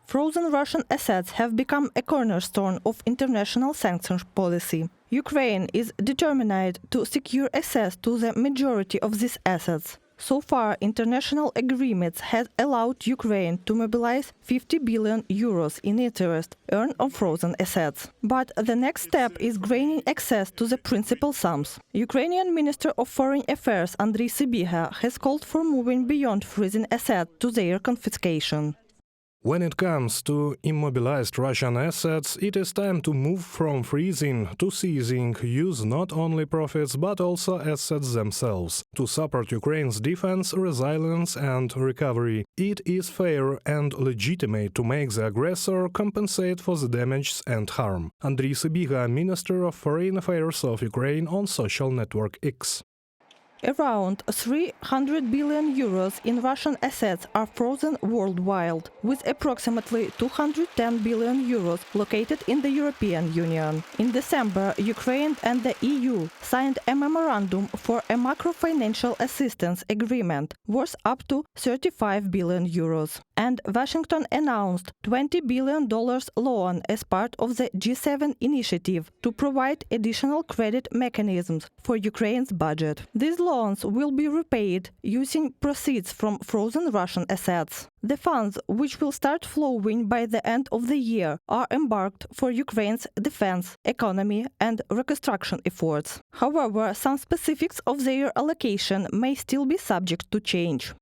Frozen Russian assets have become a cornerstone of international sanctions policy. Ukraine is determined to secure access to the majority of these assets. So far, international agreements have allowed Ukraine to mobilize 50 billion euros in interest earned on frozen assets. But the next step is gaining access to the principal sums. Ukrainian Minister of Foreign Affairs Andrii Sybiha has called for moving beyond freezing assets to their confiscation. When it comes to immobilized Russian assets, it is time to move from freezing to seizing, use not only profits but also assets themselves. To support Ukraine's defense, resilience and recovery, it is fair and legitimate to make the aggressor compensate for the damage and harm. Andrii Sybiha, Minister of Foreign Affairs of Ukraine, on social network X. Around 300 billion euros in Russian assets are frozen worldwide, with approximately 210 billion euros located in the European Union. In December, Ukraine and the EU signed a memorandum for a macro-financial assistance agreement worth up to 35 billion euros. And Washington announced $20 billion loan as part of the G7 initiative to provide additional credit mechanisms for Ukraine's budget. These loans will be repaid using proceeds from frozen Russian assets. The funds, which will start flowing by the end of the year, are embarked for Ukraine's defense, economy and reconstruction efforts. However, some specifics of their allocation may still be subject to change.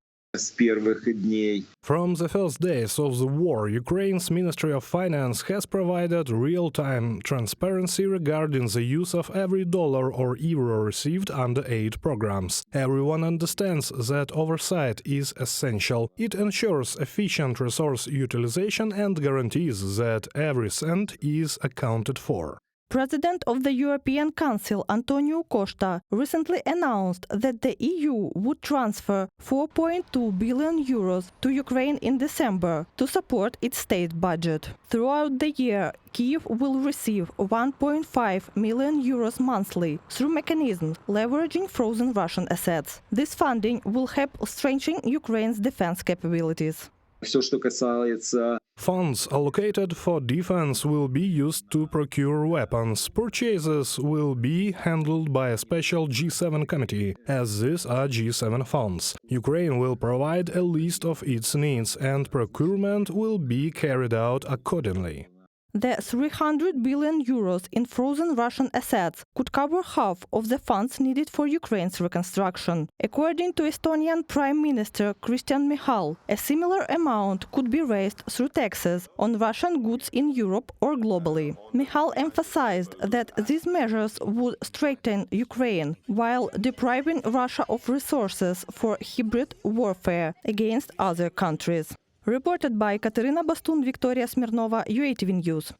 From the first days of the war, Ukraine's Ministry of Finance has provided real-time transparency regarding the use of every dollar or euro received under aid programs. Everyone understands that oversight is essential. It ensures efficient resource utilization and guarantees that every cent is accounted for. President of the European Council Antonio Costa recently announced that the EU would transfer 4.2 billion euros to Ukraine in December to support its state budget. Throughout the year, Kyiv will receive 1.5 million euros monthly through mechanisms leveraging frozen Russian assets. This funding will help strengthen Ukraine's defense capabilities. Funds allocated for defense will be used to procure weapons. Purchases will be handled by a special G7 committee, as these are G7 funds. Ukraine will provide a list of its needs, and procurement will be carried out accordingly. The 300 billion euros in frozen Russian assets could cover half of the funds needed for Ukraine's reconstruction. According to Estonian Prime Minister Kristen Michal, a similar amount could be raised through taxes on Russian goods in Europe or globally. Michal emphasized that these measures would strengthen Ukraine while depriving Russia of resources for hybrid warfare against other countries. Reported by Katerina Bastun, Victoria Smirnova, UATV News.